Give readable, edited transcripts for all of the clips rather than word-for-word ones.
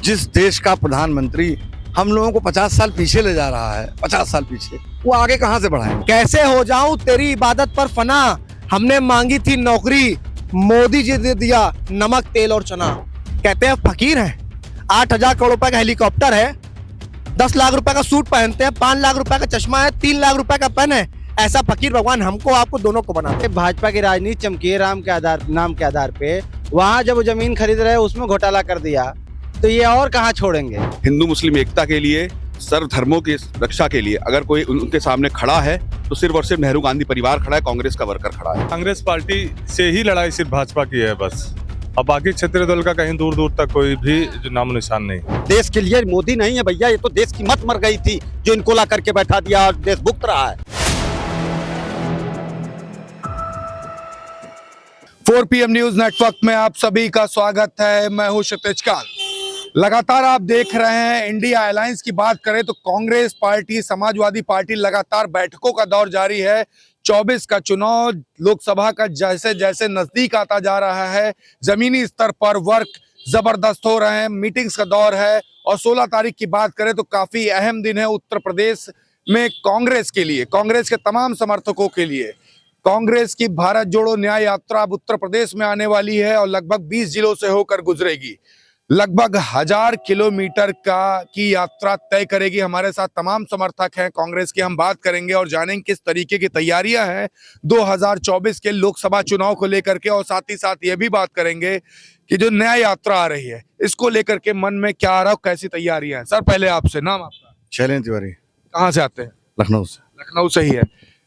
जिस देश का प्रधानमंत्री हम लोगों को 50 साल पीछे ले जा रहा है, 50 साल पीछे, वो आगे कहां से बढ़ाएं? कैसे हो जाऊं तेरी इबादत पर फना, हमने मांगी थी नौकरी, मोदी जी ने दिया नमक तेल और चना। कहते हैं फकीर हैं, 8,000 करोड़ रुपए का हेलीकॉप्टर है, 10 लाख रुपए का सूट पहनते हैं, 5 लाख रुपए का चश्मा है, 3 लाख रुपए का पेन है। ऐसा फकीर भगवान हमको आपको दोनों को बनाते। भाजपा की राजनीति चमकीय राम के नाम के आधार पे वहाँ जब वो जमीन खरीद रहे उसमें घोटाला कर दिया, तो ये और कहाँ छोड़ेंगे। हिंदू मुस्लिम एकता के लिए, सर्व धर्मों की रक्षा के लिए अगर कोई उनके सामने खड़ा है तो सिर्फ और सिर्फ नेहरू गांधी परिवार खड़ा है, कांग्रेस का वर्कर खड़ा है। कांग्रेस पार्टी से ही लड़ाई सिर्फ भाजपा की है बस, अब बाकी क्षेत्रीय दल का कहीं दूर दूर तक कोई भी नामो निशान नहीं। देश के लिए मोदी नहीं है भैया, ये तो देश की मत मर गई थी जो इनको ला करके बैठा दिया और देश भुगत रहा है। 4 PM न्यूज नेटवर्क में आप सभी का स्वागत है। मैं हूं क्षितिज कांत। लगातार आप देख रहे हैं इंडिया अलायंस की बात करें तो कांग्रेस पार्टी, समाजवादी पार्टी लगातार बैठकों का दौर जारी है। 24 का चुनाव लोकसभा का जैसे जैसे नजदीक आता जा रहा है, जमीनी स्तर पर वर्क जबरदस्त हो रहे हैं, मीटिंग्स का दौर है। और 16 तारीख की बात करें तो काफी अहम दिन है उत्तर प्रदेश में कांग्रेस के लिए, कांग्रेस के तमाम समर्थकों के लिए। कांग्रेस की भारत जोड़ो न्याय यात्रा अब उत्तर प्रदेश में आने वाली है और लगभग 20 जिलों से होकर गुजरेगी। लगभग 1000 किलोमीटर की यात्रा तय करेगी। हमारे साथ तमाम समर्थक हैं कांग्रेस के, हम बात करेंगे और जानेंगे किस तरीके की तैयारियां हैं 2024 के लोकसभा चुनाव को लेकर के। और साथ ही साथ ये भी बात करेंगे कि जो न्याय यात्रा आ रही है इसको लेकर के मन में क्या आ रहा है, कैसी तैयारियां हैं। सर पहले आपसे, नाम आपका? शैलेंद्र तिवारी। कहाँ से आते हैं? लखनऊ से। लखनऊ से ही है।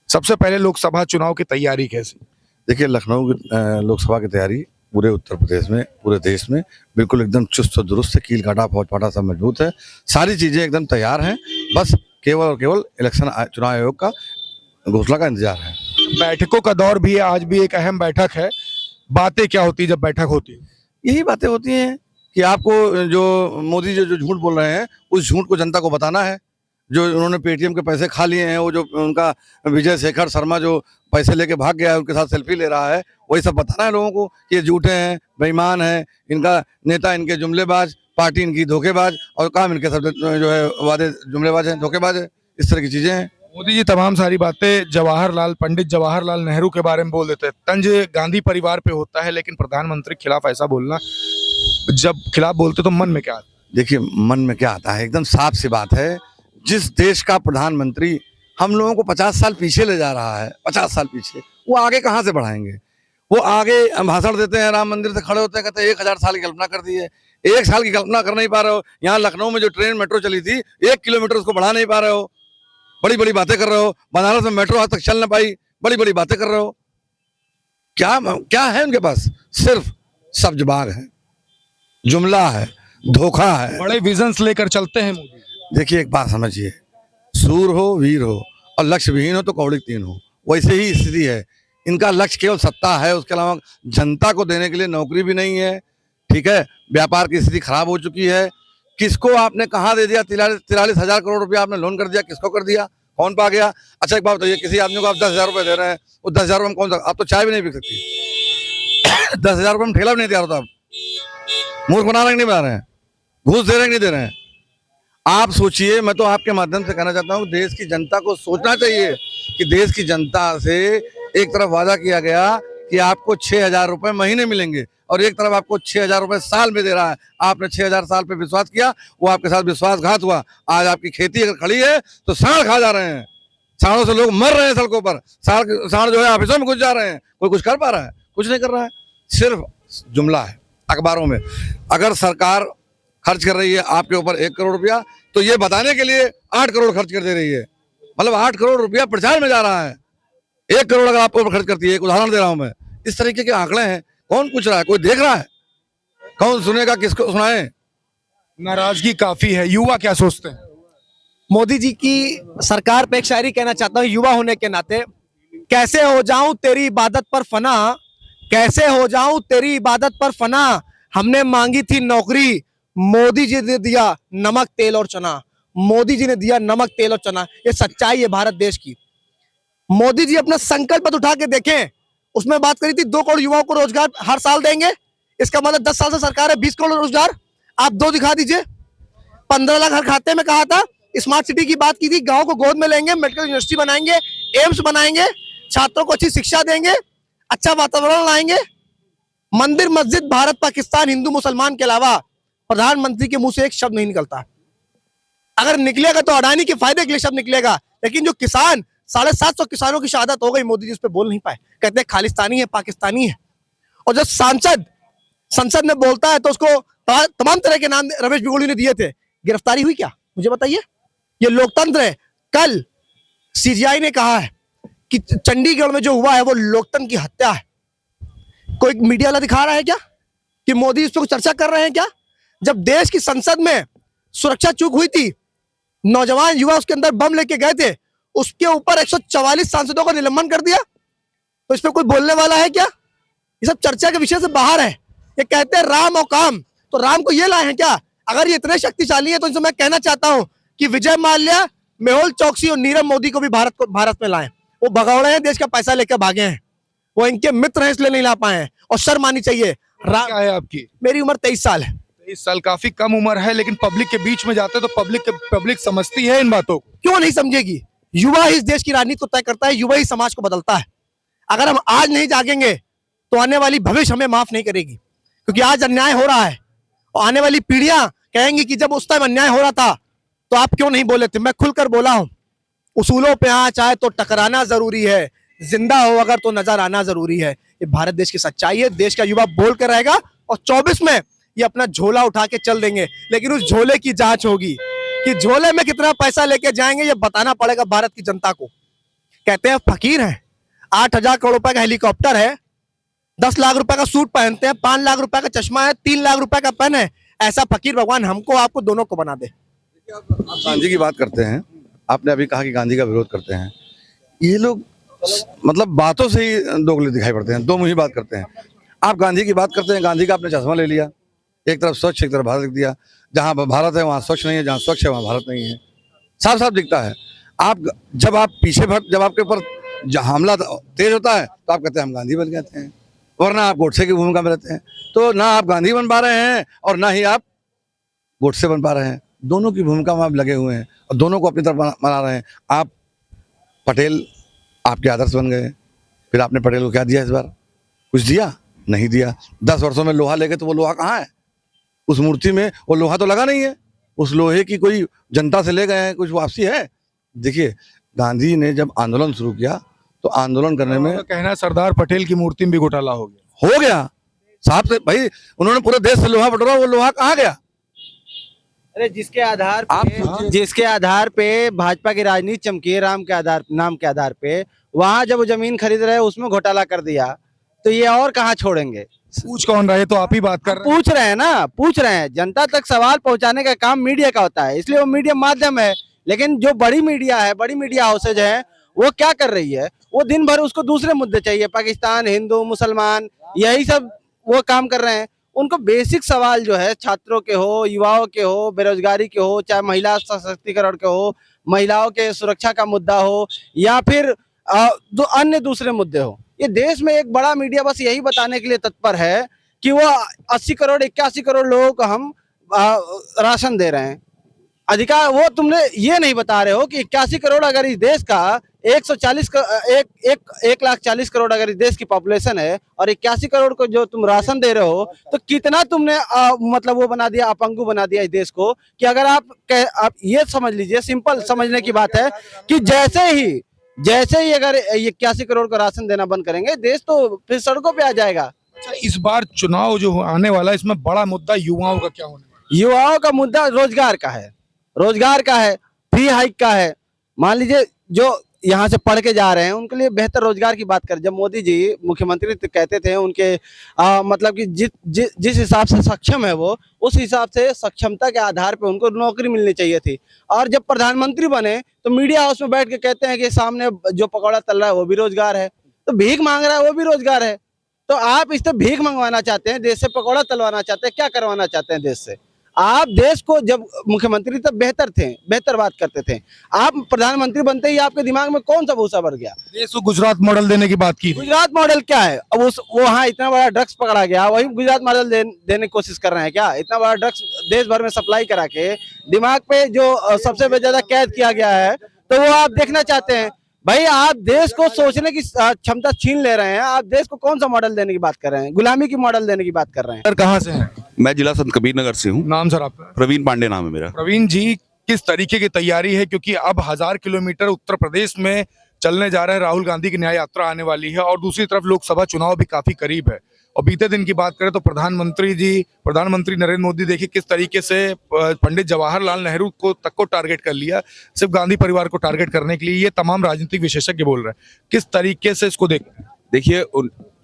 सबसे पहले लोकसभा चुनाव की तैयारी कैसी? देखिए, लखनऊ की लोकसभा की तैयारी पूरे उत्तर प्रदेश में, पूरे देश में बिल्कुल एकदम चुस्त और दुरुस्त है। कील काटा फौज फाटा सब मजबूत है, सारी चीजें एकदम तैयार हैं। बस केवल और केवल इलेक्शन चुनाव आयोग का घोषणा का इंतजार है। बैठकों का दौर भी है, आज भी एक अहम बैठक है। बातें क्या होती है जब बैठक होती है? यही बातें होती हैं कि आपको जो मोदी जी जो झूठ बोल रहे हैं उस झूठ को जनता को बताना है। जो उन्होंने पेटीएम के पैसे खा लिए हैं, वो जो उनका विजय शेखर शर्मा जो पैसे लेके भाग गया है, उनके साथ सेल्फी ले रहा है, वही सब बताना है लोगों को कि ये झूठे हैं, बेईमान हैं, इनका नेता इनके जुमलेबाज, पार्टी इनकी धोखेबाज, और काम इनके सब जो है वादे जुमलेबाज हैं, धोखेबाज है। इस तरह की चीजें हैं। मोदी जी तमाम सारी बातें पंडित जवाहरलाल नेहरू के बारे में बोल देते हैं। तंज गांधी परिवार पे होता है, लेकिन प्रधानमंत्री के खिलाफ ऐसा बोलना, जब खिलाफ बोलते तो मन में क्या आता है? देखिए, मन में क्या आता है, एकदम साफ सी बात है। जिस देश का प्रधानमंत्री हम लोगों को 50 साल पीछे ले जा रहा है, 50 साल पीछे, वो आगे कहाँ से बढ़ाएंगे? वो आगे भाषण देते हैं, राम मंदिर से खड़े होते हैं, कहते हैं 1000 साल की कल्पना कर दी है। 1 साल की कल्पना कर नहीं पा रहे हो। यहाँ लखनऊ में जो ट्रेन मेट्रो चली थी, 1 किलोमीटर उसको बढ़ा नहीं पा रहे हो। बड़ी बड़ी बातें कर रहे हो। बनारस में मेट्रो आज तक चल ना पाई, बड़ी बड़ी बातें कर रहे हो। क्या क्या है उनके पास? सिर्फ सब्जबाग है, जुमला है, धोखा है। बड़े विजन्स लेकर चलते हैं मोदी। देखिए, एक बात समझिए, सूर हो वीर हो और लक्ष्य विहीन हो तो कौड़ी तीन हो, वैसे ही स्थिति है। इनका लक्ष्य केवल सत्ता है, उसके अलावा जनता को देने के लिए नौकरी भी नहीं है। ठीक है, व्यापार की स्थिति खराब हो चुकी है। किसको आपने कहाँ दे दिया? 43,000 करोड़ रुपया आपने लोन कर दिया, किसको कर दिया? कौन पा गया? अच्छा एक बात बताइए, किसी आदमी को आप 10,000 रुपये दे रहे हैं, वो 10,000 रुपये में कौन सा, आप तो चाय भी नहीं पी सकती। 10,000 रुपये में ठेला भी नहीं तैयार होता। आप मूर्ख बना रहे हैं, नहीं बना रहे हैं? घूस दे रहे हैं, नहीं दे रहे हैं? आप सोचिए। मैं तो आपके माध्यम से कहना चाहता हूँ, देश की जनता को सोचना चाहिए कि देश की जनता से एक तरफ वादा किया गया कि आपको 6,000 रुपये महीने मिलेंगे और एक तरफ आपको 6,000 रुपये साल में दे रहा है। आपने 6,000 साल पे विश्वास किया, वो आपके साथ विश्वासघात हुआ। आज आपकी खेती अगर खड़ी है तो सांड खा जा रहे हैं, सांडों से लोग मर रहे हैं सड़कों पर। सांड जो है ऑफिसों में घुस जा रहे हैं। कोई कुछ कर पा रहा है? कुछ नहीं कर रहा है, सिर्फ जुमला है अखबारों में। अगर सरकार खर्च कर रही है आपके ऊपर 1 करोड़ रुपया, तो ये बताने के लिए 8 करोड़ खर्च कर दे रही है। मतलब 8 करोड़ रुपया प्रचार में जा रहा है। 1 करोड़ अगर आपके ऊपर खर्च करती है, एक उदाहरण दे रहा हूं मैं। इस तरीके के आंकड़े हैं। कौन पूछ रहा है? कोई देख रहा है? कौन सुनेगा? किसको सुनाए? नाराजगी काफी है। युवा क्या सोचते हैं? मोदी जी की सरकार पे एक शायरी कहना चाहता हूँ युवा होने के नाते। कैसे हो जाऊं तेरी इबादत पर फना, कैसे हो जाऊं तेरी इबादत पर फना, हमने मांगी थी नौकरी, मोदी जी ने दिया नमक तेल और चना। मोदी जी ने दिया नमक तेल और चना, ये सच्चाई है भारत देश की। मोदी जी अपना संकल्प पत्र उठा के देखें, उसमें बात करी थी 2 करोड़ युवाओं को रोजगार हर साल देंगे। इसका मतलब 10 साल से सरकार है, 20 करोड़ रोजगार। आप 2 दिखा दीजिए। 15 लाख हर खाते में कहा था, स्मार्ट सिटी की बात की थी, गांव को गोद में लेंगे, मेडिकल यूनिवर्सिटी बनाएंगे, एम्स बनाएंगे, छात्रों को अच्छी शिक्षा देंगे, अच्छा वातावरण लाएंगे। मंदिर मस्जिद भारत पाकिस्तान हिंदू मुसलमान के अलावा प्रधानमंत्री के मुंह से एक शब्द नहीं निकलता। अगर निकलेगा तो अडानी के फायदे के लिए शब्द निकलेगा, लेकिन जो किसान 750 किसानों की शहादत हो गई, मोदी जी उस पर बोल नहीं पाए, कहते हैं खालिस्तानी है, पाकिस्तानी है। और जब सांसद संसद में बोलता है तो उसको तमाम तरह के नाम रमेश बिगोली ने दिए थे, गिरफ्तारी हुई क्या? मुझे बताइए। ये लोकतंत्र है। कल सीजीआई ने कहा है कि चंडीगढ़ में जो हुआ है वो लोकतंत्र की हत्या है। कोई मीडिया वाला दिखा रहा है क्या कि मोदी इस पर चर्चा कर रहे हैं क्या? जब देश की संसद में सुरक्षा चूक हुई थी, नौजवान युवा उसके अंदर बम लेके गए थे, उसके ऊपर 144 सांसदों का निलंबन कर दिया, तो इस पर कोई बोलने वाला है क्या? ये सब चर्चा के विषय से बाहर है। ये कहते हैं राम और काम, तो राम को ये लाए हैं क्या? अगर ये इतने शक्तिशाली है तो इनसे मैं कहना चाहता हूं कि विजय माल्या, मेहुल चौकसी और नीरव मोदी को भी भारत में लाएं। वो भगौड़े हैं, देश का पैसा लेकर भागे हैं, वो इनके मित्र हैं इसलिए नहीं ला पाए हैं, और शर्म आनी चाहिए। क्या है आपकी? मेरी उम्र 23 साल है। 23 साल काफी कम उम्र है, लेकिन पब्लिक के बीच में जाते तो पब्लिक समझती है इन बातों को। क्यों नहीं समझेगी? युवा ही इस देश की राजनीति को तय करता है, युवा ही समाज को बदलता है। अगर हम आज नहीं जागेंगे तो आने वाली भविष्य हमें माफ नहीं करेगी, क्योंकि आज अन्याय हो रहा है और आने वाली पीढ़ियां कहेंगी कि जब उस टाइम अन्याय हो रहा था तो आप क्यों नहीं बोले थे। मैं खुलकर बोला हूं, उसूलों पे आंच आए तो टकराना जरूरी है, जिंदा हो अगर तो नजर आना जरूरी है। ये भारत देश की सच्चाई है। देश का युवा बोल कर रहेगा और 24 में ये अपना झोला उठा के चल देंगे, लेकिन उस झोले की जांच होगी कि झोले में कितना पैसा लेके जाएंगे, ये बताना पड़ेगा भारत की जनता को। कहते हैं फकीर हैं, 8,000 करोड़ रुपए का हेलीकॉप्टर है, 10 लाख रुपए का सूट पहनते हैं, 5 लाख रुपए का चश्मा है, 3 लाख रुपए का पेन है। ऐसा फकीर भगवान हमको आपको दोनों को बना दे। आप गांधी की बात करते हैं, आपने अभी कहा कि गांधी का विरोध करते हैं। ये लोग मतलब बातों से ही दोगले दिखाई पड़ते हैं, दो मुही बात करते हैं। आप गांधी की बात करते हैं, गांधी का आपने चश्मा ले लिया, एक तरफ स्वच्छ एक तरफ भारत लिख दिया। जहां भारत है वहां स्वच्छ नहीं है, जहां स्वच्छ है वहां भारत नहीं है, साफ साफ दिखता है। आप जब आप पीछे जब आपके ऊपर हमला तेज होता है तो आप कहते हैं हम गांधी बन जाते हैं, वरना आप गोडसे की भूमिका में रहते हैं। तो ना आप गांधी बन पा रहे हैं और ना ही आप गोडसे बन पा रहे हैं, दोनों की भूमिका में आप लगे हुए हैं और दोनों को अपनी तरफ बना रहे हैं। आप पटेल आपके आदर्श बन गए, फिर आपने पटेल को क्या दिया इस बार? कुछ दिया? नहीं दिया। 10 वर्षों में लोहा लेके तो वो लोहा कहाँ है? उस मूर्ति में वो लोहा तो लगा नहीं है। उस लोहे की कोई जनता से ले गए हैं, कुछ वापसी है? देखिए, गांधी ने जब आंदोलन शुरू किया तो आंदोलन करने में कहना सरदार पटेल की मूर्ति में भी घोटाला हो गया साहब से भाई, उन्होंने पूरे देश से लोहा बटोरा, वो लोहा कहाँ गया? अरे जिसके आधार पे भाजपा की राजनीति चमकी है, राम के आधार नाम के आधार पे, वहां जब वो जमीन खरीद रहे हैं उसमें घोटाला कर दिया, तो ये और कहाँ छोड़ेंगे? पूछ कौन रहे? तो आप ही बात कर रहे हैं। पूछ रहे हैं ना, पूछ रहे हैं। जनता तक सवाल पहुंचाने का काम मीडिया का होता है, इसलिए वो मीडिया माध्यम है। लेकिन जो बड़ी मीडिया है, बड़ी मीडिया हाउसेज है, वो क्या कर रही है? वो दिन भर उसको दूसरे मुद्दे चाहिए, पाकिस्तान, हिंदू, मुसलमान, यही सब वो काम कर रहे हैं। उनको बेसिक सवाल जो है, छात्रों के हो, युवाओं के हो, बेरोजगारी के हो, चाहे महिला सशक्तिकरण के हो, महिलाओं के सुरक्षा का मुद्दा हो, या फिर जो अन्य दूसरे मुद्दे हो, ये देश में एक बड़ा मीडिया बस यही बताने के लिए तत्पर है कि वो 80 करोड़ 81 करोड़ लोगों को हम राशन दे रहे हैं। अधिकार वो तुमने ये नहीं बता रहे हो कि 81 करोड़ अगर इस देश का 1,40 करोड़ अगर इस देश की पॉपुलेशन है और 81 करोड़ को जो तुम राशन दे रहे हो, तो कितना तुमने मतलब वो बना दिया, अपंगु बना दिया इस देश को। कि अगर आप ये समझ लीजिए, सिंपल समझने की बात है कि जैसे ही अगर 81 करोड़ को राशन देना बंद करेंगे, देश तो फिर सड़कों पे आ जाएगा। अच्छा, इस बार चुनाव जो आने वाला है, इसमें बड़ा मुद्दा युवाओं का क्या होने वाला है? युवाओं का मुद्दा रोजगार का है, फ्री हाइक का है। मान लीजिए जो यहाँ से पढ़ के जा रहे हैं उनके लिए बेहतर रोजगार की बात करें। जब मोदी जी मुख्यमंत्री कहते थे, उनके मतलब कि जिस हिसाब से सक्षम है वो, उस हिसाब से सक्षमता के आधार पे उनको नौकरी मिलनी चाहिए थी। और जब प्रधानमंत्री बने तो मीडिया हाउस में बैठ के कहते हैं कि सामने जो पकौड़ा तल रहा है वो भी रोजगार है, तो भीख मांग रहा है वो भी रोजगार है। तो आप इससे भीख मंगवाना चाहते हैं, देश से पकौड़ा तलवाना चाहते हैं, क्या करवाना चाहते हैं देश से? आप देश को जब मुख्यमंत्री तब बेहतर थे, बेहतर बात करते थे। आप प्रधानमंत्री बनते ही आपके दिमाग में कौन सा भूसा भर गया? देश को गुजरात मॉडल देने की बात की थी। गुजरात मॉडल क्या है? अब वो वहाँ इतना बड़ा ड्रग्स पकड़ा गया, वही गुजरात मॉडल देने की कोशिश कर रहे हैं क्या? इतना बड़ा ड्रग्स देश भर में सप्लाई करा के दिमाग पे जो सबसे ज्यादा कैद किया गया है, तो वो आप देखना चाहते हैं? भाई आप देश को सोचने की क्षमता छीन ले रहे हैं। आप देश को कौन सा मॉडल देने की बात कर रहे हैं? गुलामी की मॉडल देने की बात कर रहे हैं। सर कहाँ से हैं? मैं जिला संत कबीर नगर से हूँ। नाम सर आपका? प्रवीण पांडे नाम है मेरा। प्रवीण जी, किस तरीके की तैयारी है, क्योंकि अब 1000 किलोमीटर उत्तर प्रदेश में चलने जा रहे हैं, राहुल गांधी की न्याय यात्रा आने वाली है और दूसरी तरफ लोकसभा चुनाव भी काफी करीब है। और बीते दिन की बात करें तो प्रधानमंत्री नरेंद्र मोदी देखिए किस तरीके से पंडित जवाहरलाल नेहरू को टारगेट कर लिया, सिर्फ गांधी परिवार को टारगेट करने के लिए। ये तमाम राजनीतिक विशेषज्ञ बोल रहे हैं, किस तरीके से इसको देख? देखिए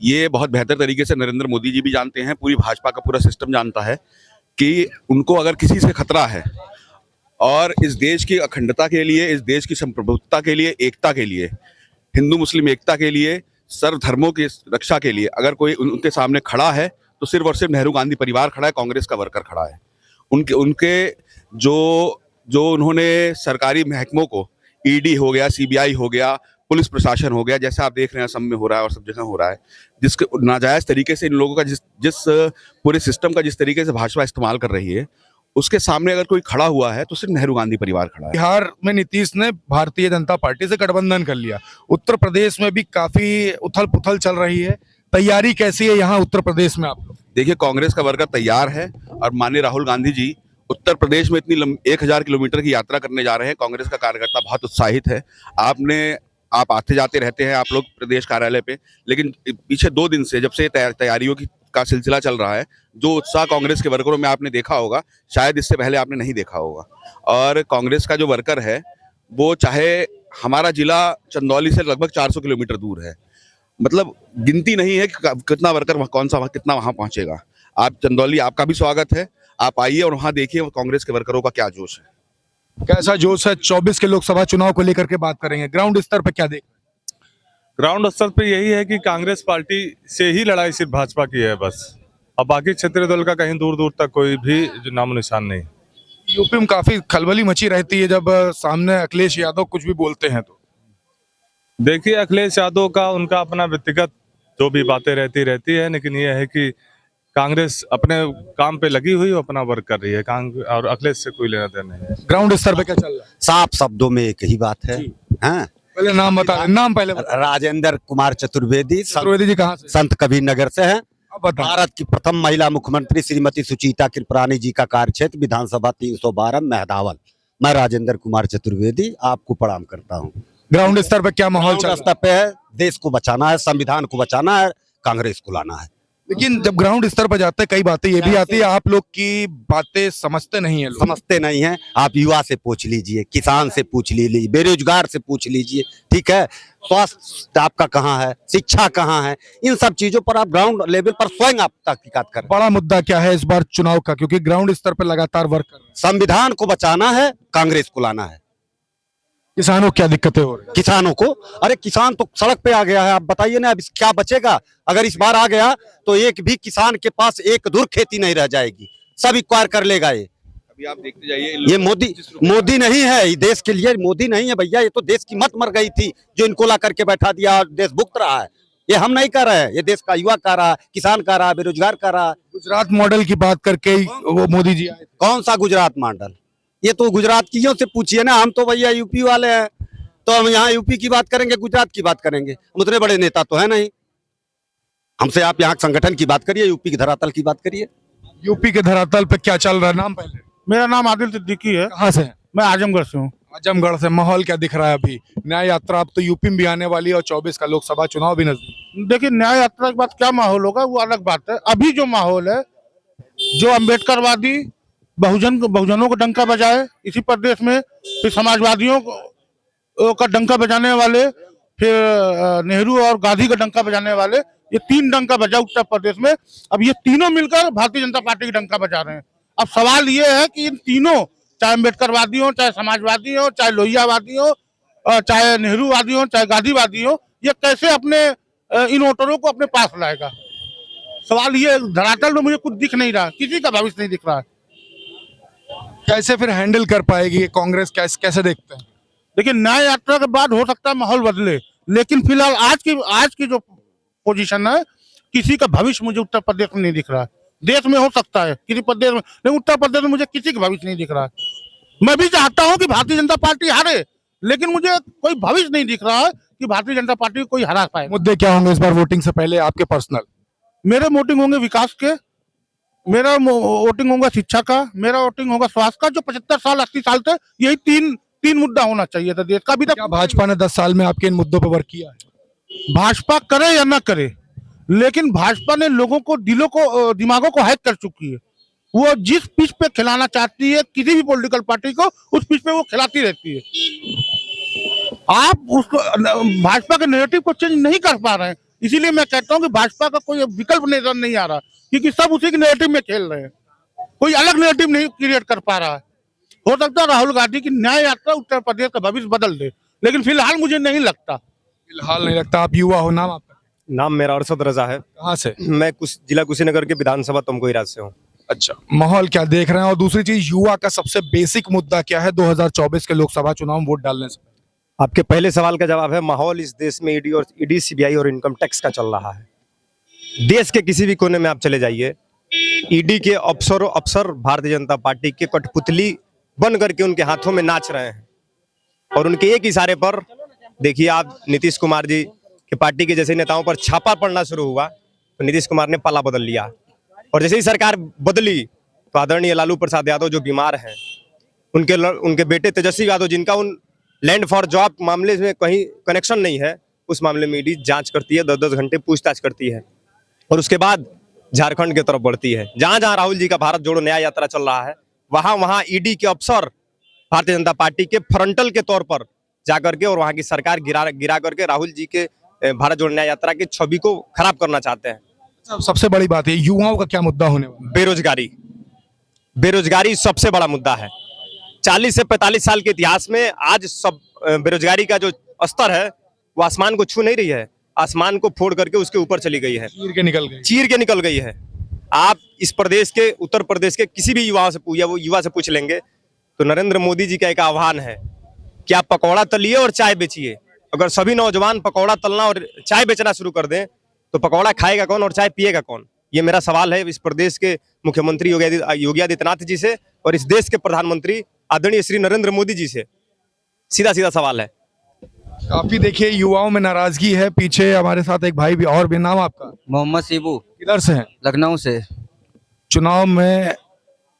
ये बहुत बेहतर तरीके से नरेंद्र मोदी जी भी जानते हैं, पूरी भाजपा का पूरा सिस्टम जानता है कि उनको अगर किसी से खतरा है और इस देश की अखंडता के लिए, इस देश की संप्रभुता के लिए, एकता के लिए, हिंदू मुस्लिम एकता के लिए, सर्व धर्मों की रक्षा के लिए अगर कोई उनके सामने खड़ा है तो सिर्फ और सिर्फ नेहरू गांधी परिवार खड़ा है, कांग्रेस का वर्कर खड़ा है। उनके जो उन्होंने सरकारी महकमों को, ईडी हो गया, सीबीआई हो गया, पुलिस प्रशासन हो गया, जैसा आप देख रहे हैं असम में हो रहा है और सब जगह हो रहा है, जिसके नाजायज तरीके से इन लोगों का जिस पूरे सिस्टम का जिस तरीके से भाजपा इस्तेमाल कर रही है, उसके सामने अगर कोई खड़ा हुआ है तो सिर्फ नेहरू गांधी परिवार खड़ा है। बिहार में नीतीश ने भारतीय जनता पार्टी से गठबंधन कर लिया, उत्तर प्रदेश में भी काफी उथल पुथल चल रही है, तैयारी कैसी है यहाँ उत्तर प्रदेश में आप लोग? देखिए कांग्रेस का वर्कर तैयार है और माननीय राहुल गांधी जी उत्तर प्रदेश में इतनी 1000 किलोमीटर की यात्रा करने जा रहे हैं। कांग्रेस का कार्यकर्ता बहुत उत्साहित है। आप आते जाते रहते हैं आप लोग प्रदेश कार्यालय पे, लेकिन पीछे 2 दिन से जब से तैयारियों का सिलसिला चल रहा है, जो उत्साह कांग्रेस के वर्करों में आपने देखा होगा, शायद इससे पहले आपने नहीं देखा होगा। और कांग्रेस का जो वर्कर है वो, चाहे हमारा जिला चंदौली से लगभग 400 किलोमीटर दूर है, मतलब गिनती नहीं है कि कितना वर्कर कितना वहां पहुंचेगा। आप चंदौली, आपका भी स्वागत है, आप आइए और वहां देखिए कांग्रेस के वर्करों का क्या जोश है, कैसा जोश है। 24 के लोकसभा चुनाव को लेकर के बात करेंगे, ग्राउंड स्तर पर क्या देख? ग्राउंड स्तर पे यही है कि कांग्रेस पार्टी से ही लड़ाई सिर्फ भाजपा की है बस। अब बाकी क्षेत्रीय दल का कहीं दूर दूर तक कोई भी नामो निशान नहीं। यूपी में काफी खलबली मची रहती है जब सामने अखिलेश यादव कुछ भी बोलते हैं तो। देखिए अखिलेश यादव का उनका अपना व्यक्तिगत जो भी बातें रहती है, लेकिन ये है कि कांग्रेस अपने काम पे लगी हुई, अपना वर्क कर रही है, और अखिलेश से कोई लेना देना नहीं है। ग्राउंड स्तर पे क्या चल रहा है? साफ शब्दों में एक ही बात है। हाँ, पहले नाम बता, नाम पहले बता। राजेंद्र कुमार चतुर्वेदी, चतुर्वेदी जी कहाँ से? संत कबीर नगर से हैं। अब बता। भारत की प्रथम महिला मुख्यमंत्री श्रीमती सुचेता कृपलानी जी का कार्यक्षेत्र विधानसभा 312 मेहदावल। मैं राजेंद्र कुमार चतुर्वेदी आपको प्रणाम करता हूँ। ग्राउंड स्तर पे क्या माहौल चल रहा है? स्तर पे है, देश को बचाना है, संविधान को बचाना है, कांग्रेस को लाना है। लेकिन जब ग्राउंड स्तर पर जाते हैं कई बातें ये भी आती है, आप लोग की बातें समझते नहीं है लोग। समझते नहीं है। आप युवा से पूछ लीजिए, किसान से पूछ लीजिए, बेरोजगार से पूछ लीजिए, ठीक है, स्वास्थ्य आपका कहाँ है, शिक्षा कहाँ है, इन सब चीजों पर आप ग्राउंड लेवल पर स्वयं आप तहकीकात करें। बड़ा मुद्दा क्या है इस बार चुनाव का, क्योंकि ग्राउंड स्तर पर लगातार वर्क कर रहे हैं। संविधान को बचाना है, कांग्रेस को लाना है। किसानों को क्या दिक्कतें हो रही है? किसानों को, अरे किसान तो सड़क पे आ गया है, आप बताइए ना अब क्या बचेगा। अगर इस बार आ गया तो एक भी किसान के पास एक धुर खेती नहीं रह जाएगी, सब एक्वायर कर लेगा। ये अभी आप देखते जाइए, ये मोदी नहीं है, ये देश के लिए मोदी नहीं है भैया, ये तो देश की मत मर गई थी जो इनको ला करके बैठा दिया और देश भुगत रहा है। ये हम नहीं कर रहे हैं, ये देश का युवा कर रहा है, किसान कर रहा है, बेरोजगार कर रहा है। गुजरात मॉडल की बात करके वो मोदी जी आए थे। कौन सा गुजरात मॉडल? ये तो गुजरात कियों से पूछिए ना, हम तो भैया यूपी वाले हैं, तो हम यहाँ यूपी की बात करेंगे, गुजरात की बात करेंगे। हम उतने बड़े नेता तो है नहीं, हमसे आप यहाँ संगठन की बात करिए, यूपी की धरातल की बात करिए। यूपी के धरातल पे क्या चल रहा है? नाम पहले। मेरा नाम आदिल सिद्दीकी है। कहाँ से? मैं आजमगढ़ से हूँ। आजमगढ़ से। माहौल क्या दिख रहा है अभी? न्याय यात्रा अब तो यूपी में भी आने वाली है और 24 का लोकसभा चुनाव भी नजदीक। देखिए न्याय यात्रा के बाद क्या माहौल होगा वो अलग बात है। अभी जो माहौल है, जो अम्बेडकरवादी बहुजनों को डंका बजाए इसी प्रदेश में, फिर समाजवादियों का डंका बजाने वाले, फिर नेहरू और गांधी का डंका बजाने वाले, ये 3 डंका बजा उत्तर प्रदेश में। अब ये तीनों मिलकर भारतीय जनता पार्टी की डंका बजा रहे हैं। अब सवाल ये है कि इन तीनों, चाहे अम्बेडकरवादी हो, चाहे समाजवादी हो, चाहे लोहियावादी हो, चाहे नेहरूवादी हो, चाहे गांधीवादी हो, ये कैसे अपने इन वोटरों को अपने पास लाएगा। सवाल ये धरातल में मुझे कुछ दिख नहीं रहा, किसी का भविष्य नहीं दिख रहा है। कैसे फिर हैंडल कर पाएगी ये कांग्रेस, कैसे देखते हैं? देखिए, न्याय यात्रा के बाद हो सकता है माहौल बदले, लेकिन फिलहाल आज की जो पोजीशन है, किसी का भविष्य मुझे उत्तर प्रदेश में नहीं दिख रहा है। देश में हो सकता है किसी प्रदेश में, लेकिन उत्तर प्रदेश में मुझे किसी का भविष्य नहीं दिख रहा है। मैं भी चाहता हूं कि भारतीय जनता पार्टी हारे, लेकिन मुझे कोई भविष्य नहीं दिख रहा है कि भारतीय जनता पार्टी को कोई हरा पाए। मुद्दे क्या होंगे इस बार वोटिंग से पहले आपके पर्सनल? मेरे वोटिंग होंगे विकास के, मेरा वोटिंग होगा शिक्षा का, मेरा वोटिंग होगा स्वास्थ्य का। जो 75 साल 80 साल थे, यही तीन मुद्दा होना चाहिए था देश का। अभी तक क्या भाजपा ने 10 साल में आपके इन मुद्दों पर वर्क किया है? भाजपा करे या ना करे, लेकिन भाजपा ने लोगों को दिमागों को हैक कर चुकी है। वो जिस पिच पे खिलाना चाहती है किसी भी पॉलिटिकल पार्टी को, उस पिच पे वो खिलाती रहती है। आप उसको भाजपा के नैरेटिव को चेंज नहीं कर पा रहे हैं। इसीलिए मैं कहता हूं कि भाजपा का कोई विकल्प नजर नहीं आ रहा, क्योंकि सब उसी के नैरेटिव में खेल रहे हैं। कोई अलग नैरेटिव नहीं क्रिएट कर पा रहा है। हो सकता है राहुल गांधी की न्याय यात्रा उत्तर प्रदेश का भविष्य बदल दे, लेकिन फिलहाल मुझे नहीं लगता। फिलहाल नहीं लगता। आप युवा हो, नाम आपका? नाम मेरा अरशद रजा है। कहाँ से? मैं जिला कुशीनगर के विधानसभा तुमको राज्य से हूँ। अच्छा, माहौल क्या देख रहे हैं? और दूसरी चीज, युवा का सबसे बेसिक मुद्दा क्या है 2024 के लोकसभा चुनाव में वोट डालने से? आपके पहले सवाल का जवाब है, माहौल इस देश में ईडी सीबीआई और इनकम टैक्स का चल रहा है। देश के किसी भी कोने में आप चले जाइए, ईडी के अफसर भारतीय जनता पार्टी के कठपुतली बन करके उनके हाथों में नाच रहे हैं। और उनके एक इशारे पर देखिए, आप नीतीश कुमार जी के पार्टी के जैसे नेताओं पर छापा पड़ना शुरू हुआ तो नीतीश कुमार ने पाला बदल लिया। और जैसे ही सरकार बदली तो आदरणीय लालू प्रसाद यादव जो बीमार हैं, उनके बेटे तेजस्वी यादव, जिनका उन लैंड फॉर जॉब मामले में कहीं कनेक्शन नहीं है, उस मामले में ईडी जांच करती है, 10-10 घंटे पूछताछ करती है और उसके बाद झारखंड की तरफ बढ़ती है। जहां जहां राहुल जी का भारत जोड़ो न्याय यात्रा चल रहा है, वहां वहां ईडी के अफसर भारतीय जनता पार्टी के फ्रंटल के तौर पर जाकर के और वहां की सरकार गिरा करके राहुल जी के भारत जोड़ो न्याय यात्रा की छवि को खराब करना चाहते हैं। सबसे बड़ी बात है, युवाओं का क्या मुद्दा होने वाला? बेरोजगारी सबसे बड़ा मुद्दा है। 40 से 45 साल के इतिहास में आज सब बेरोजगारी का जो स्तर है वो आसमान को छू नहीं रही है, आसमान को फोड़ करके उसके ऊपर चली गई है, चीर के निकल गई है। आप इस प्रदेश के, उत्तर प्रदेश के किसी भी युवा से पूछ लेंगे तो नरेंद्र मोदी जी का एक आह्वान है कि आप पकौड़ा तलिए और चाय बेचिए। अगर सभी नौजवान पकौड़ा तलना और चाय बेचना शुरू कर दें तो पकौड़ा खाएगा कौन और चाय पिएगा कौन? ये मेरा सवाल है इस प्रदेश के मुख्यमंत्री योगी आदित्यनाथ जी से और इस देश के प्रधानमंत्री आदरणीय श्री नरेंद्र मोदी जी से। सीधा सीधा सवाल है। काफी देखिए युवाओं में नाराजगी है। पीछे हमारे साथ एक भाई भी और भी। नाम आपका? मोहम्मद सीबू। किधर से हैं? लखनऊ से। चुनाव में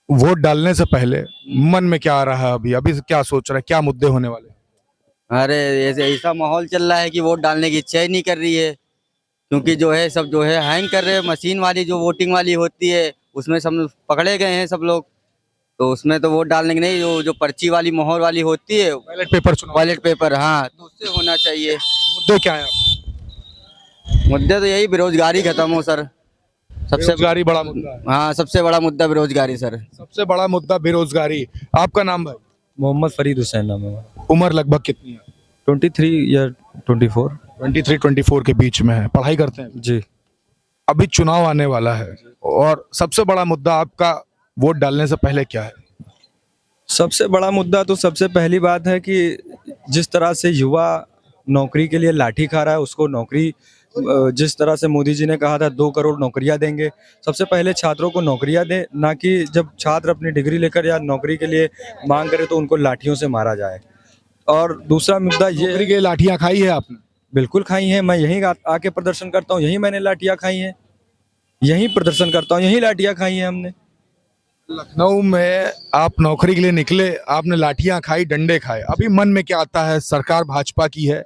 वोट डालने से पहले मन में क्या आ रहा है? अभी क्या सोच रहे हैं, क्या मुद्दे होने वाले? अरे ऐसा माहौल चल रहा है कि वोट डालने की इच्छा ही नहीं कर रही है, क्योंकि जो है सब जो है हैंग कर रहे हैं। मशीन वाली जो वोटिंग वाली होती है उसमें सब पकड़े गए हैं सब लोग, तो उसमें तो वोट डालने की नहीं, जो पर्ची वाली मोहर वाली होती है, बैलेट पेपर, हाँ, तो उससे होना चाहिए। मुद्दे क्या है? मुद्दे तो यही बेरोजगारी खत्म हो सर। बेरोजगारी बड़ा मुद्दा है। हाँ, सबसे बड़ा मुद्दा बेरोजगारी सर। सबसे बड़ा मुद्दा बेरोजगारी। आपका नाम भाई? मोहम्मद फरीद हुसैन नाम है। उम्र लगभग कितनी है? 23 या 24। 23-24 के बीच में है। पढ़ाई करते हैं जी। अभी चुनाव आने वाला है और सबसे बड़ा मुद्दा आपका वोट डालने से पहले क्या है? सबसे बड़ा मुद्दा तो सबसे पहली बात है कि जिस तरह से युवा नौकरी के लिए लाठी खा रहा है, उसको नौकरी, जिस तरह से मोदी जी ने कहा था 2 करोड़ नौकरियां देंगे, सबसे पहले छात्रों को नौकरियां दें, ना कि जब छात्र अपनी डिग्री लेकर या नौकरी के लिए मांग करे तो उनको लाठियों से मारा जाए। और दूसरा मुद्दा ये, नौकरी के लाठियां खाई है आपने? बिल्कुल खाई हैं। मैं यहीं आके प्रदर्शन करता हूँ, यहीं मैंने लाठियां खाई हैं, यहीं प्रदर्शन करता हूँ, यहीं लाठियां खाई हैं हमने। लखनऊ में आप नौकरी के लिए निकले, आपने लाठियां खाई, डंडे खाए। अभी मन में क्या आता है? सरकार भाजपा की है,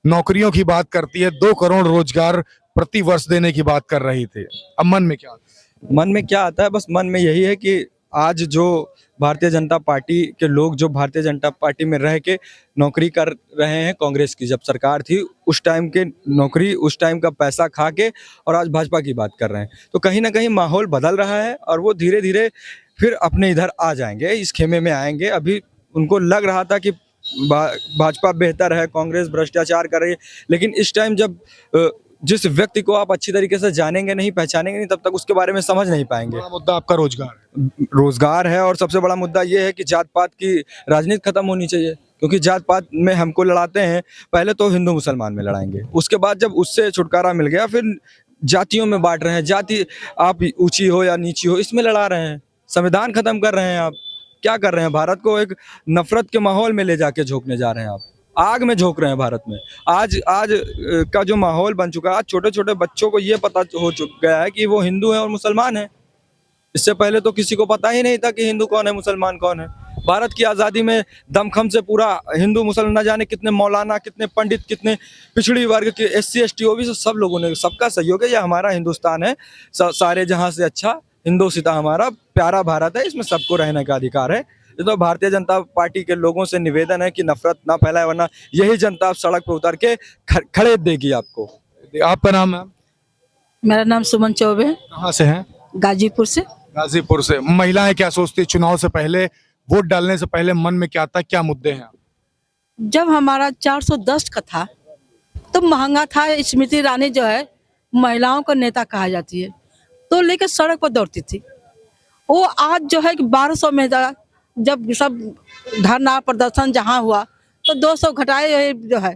नौकरियों की बात करती है, 2 करोड़ रोजगार प्रति वर्ष देने की बात कर रही थी। अब मन में क्या आता है? मन में क्या आता है? बस मन में यही है कि आज जो भारतीय जनता पार्टी के लोग जो भारतीय जनता पार्टी में रह के नौकरी कर रहे हैं, कांग्रेस की जब सरकार थी उस टाइम के नौकरी, उस टाइम का पैसा खा के, और आज भाजपा की बात कर रहे हैं, तो कहीं ना कहीं माहौल बदल रहा है और वो धीरे धीरे फिर अपने इधर आ जाएंगे, इस खेमे में आएंगे। अभी उनको लग रहा था कि भाजपा बेहतर है, कांग्रेस भ्रष्टाचार कर रही है, लेकिन इस टाइम जब जिस व्यक्ति को आप अच्छी तरीके से जानेंगे नहीं, पहचानेंगे नहीं, तब तक उसके बारे में समझ नहीं पाएंगे। बड़ा मुद्दा आपका रोजगार है। रोजगार है, और सबसे बड़ा मुद्दा ये है कि जात पात की राजनीति खत्म होनी चाहिए, क्योंकि जात पात में हमको लड़ाते हैं, पहले तो हिंदू मुसलमान में लड़ाएंगे, उसके बाद जब उससे छुटकारा मिल गया फिर जातियों में बांट रहे हैं, जाति आप ऊंची हो या नीची हो इसमें लड़ा रहे हैं, संविधान खत्म कर रहे हैं। आप क्या कर रहे हैं? भारत को एक नफरत के माहौल में ले जाके झोंकने जा रहे हैं, आप आग में झोंक रहे हैं भारत में। आज का जो माहौल बन चुका है, आज छोटे छोटे बच्चों को ये पता हो गया है कि वो हिंदू है और मुसलमान है। इससे पहले तो किसी को पता ही नहीं था कि हिंदू कौन है, मुसलमान कौन है। भारत की आज़ादी में दमखम से पूरा हिंदू मुसलमान, न जाने कितने मौलाना, कितने पंडित, कितने पिछड़ी वर्ग के SC ST OBC सब लोगों ने, सबका सहयोग है। ये हमारा हिंदुस्तान है, सारे जहां से अच्छा हिंदोसिता हमारा प्यारा भारत है, इसमें सबको रहने का अधिकार है। तो भारतीय जनता पार्टी के लोगों से निवेदन है कि नफरत ना फैलाए, वरना यही जनता सड़क पर उतर के खड़े देगी आपको। आपका नाम है? मेरा नाम सुमन चौबे है, कहाँ से हैं? गाजीपुर से। गाजीपुर से। महिलाएं क्या सोचती, चुनाव से पहले, वोट डालने से पहले मन में क्या था, क्या मुद्दे हैं? जब हमारा 410 का था तो महंगा था, स्मृति ईरानी जो है महिलाओं का नेता कहा जाती है, तो लेकर सड़क पर दौड़ती थी। वो आज जो है कि 1200 में जब सब धरना प्रदर्शन जहाँ हुआ तो 200 घटाए जो है,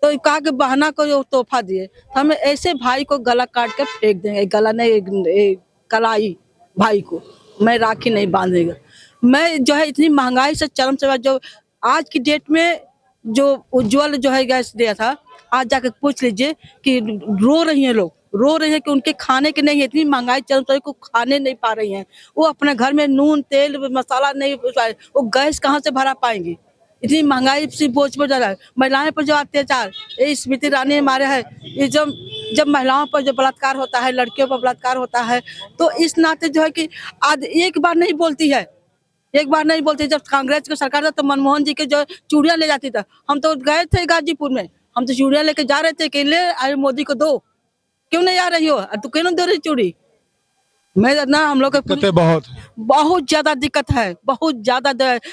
तो कहा कि बहना को जो तोहफा दिए, तो हमें ऐसे भाई को गला काट के फेंक देंगे, गला नहीं कलाई भाई को मैं राखी नहीं बांधेगा। मैं जो है इतनी महंगाई से चरम से जो आज की डेट में जो उज्ज्वल जो है गैस दिया था, आज जाकर पूछ लीजिए कि रो रही हैं लोग, रो रही है कि उनके खाने के नहीं है, इतनी महंगाई चल रही को खाने नहीं पा रही हैं। वो अपने घर में नून तेल मसाला नहीं, वो गैस कहाँ से भरा पाएंगी? इतनी महंगाई से बोझ पर जा रहा है। महिलाएं पर जो अत्याचार, ये स्मृति ईरानी हमारे है, ये जब महिलाओं पर जो बलात्कार होता है, लड़कियों पर बलात्कार होता है, तो इस नाते जो है कि आज एक बार नहीं बोलती है, एक बार नहीं बोलती। जब कांग्रेस की सरकार था तो मनमोहन जी के जो चूड़ियां ले जाती था, हम तो गए थे गाजीपुर में, हम तो चूड़ियां लेके जा रहे थे कि ले आए मोदी को दो, क्यों नहीं आ रही हो, तू क्यों नहीं दे रही चूड़ी? मैं ना हम लोग बहुत ज्यादा दिक्कत है, बहुत ज्यादा।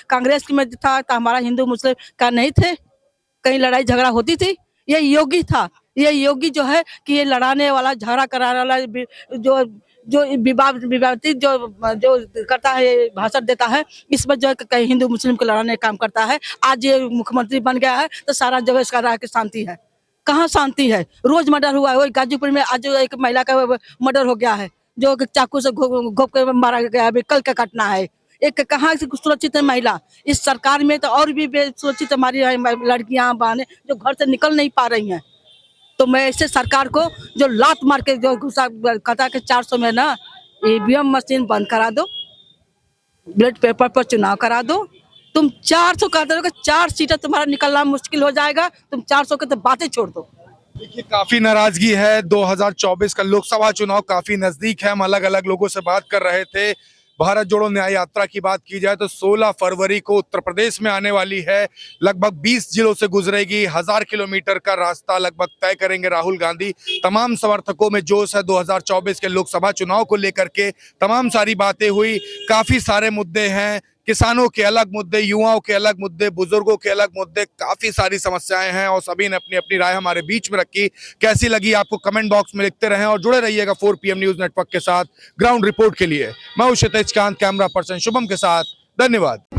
कांग्रेस में था तो हमारा हिंदू मुस्लिम का नहीं थे, कहीं लड़ाई झगड़ा होती थी, ये योगी था, ये योगी जो है कि ये लड़ाने वाला, झगड़ा कराने वाला, जो विवादित जो करता है, भाषण देता है, इस पर जो है कहीं हिंदू मुस्लिम को लड़ाने का काम करता है। आज ये मुख्यमंत्री बन गया है तो सारा जगह इसका रहा कि शांति है, कहाँ शांति है? रोज मर्डर हुआ है। वही गाजीपुर में आज एक महिला का मर्डर हो गया है, जो चाकू से घोप के मारा गया है, कल का घटना है। एक कहाँ से सुरक्षित है महिला? इस सरकार में तो और भी सुरक्षित हमारी लड़कियां बहनें जो घर से निकल नहीं पा रही हैं। तो मैं ऐसे सरकार को जो लात मार के जो घुसा कहता कि 400 में ना EVM मशीन बंद करा दो, बैलेट पेपर पर चुनाव करा दो, तुम 400 कर दोगे, 4 सीटें तुम्हारा निकलना मुश्किल हो जाएगा, तुम 400 के तो बातें छोड़ दो। देखिए काफी नाराजगी है, 2024 का लोकसभा चुनाव काफी नजदीक है। हम अलग अलग लोगों से बात कर रहे थे। भारत जोड़ो न्याय यात्रा की बात की जाए तो 16 फरवरी को उत्तर प्रदेश में आने वाली है, लगभग 20 जिलों से गुजरेगी, 1000 किलोमीटर का रास्ता लगभग तय करेंगे राहुल गांधी। तमाम समर्थकों में जोश है 2024 के लोकसभा चुनाव को लेकर के। तमाम सारी बातें हुई, काफी सारे मुद्दे हैं, किसानों के अलग मुद्दे, युवाओं के अलग मुद्दे, बुजुर्गों के अलग मुद्दे, काफी सारी समस्याएं हैं और सभी ने अपनी अपनी राय हमारे बीच में रखी। कैसी लगी आपको कमेंट बॉक्स में लिखते रहें और जुड़े रहिएगा 4PM न्यूज नेटवर्क के साथ। ग्राउंड रिपोर्ट के लिए मैं हूं क्षितिज कांत, कैमरा पर्सन शुभम के साथ। धन्यवाद।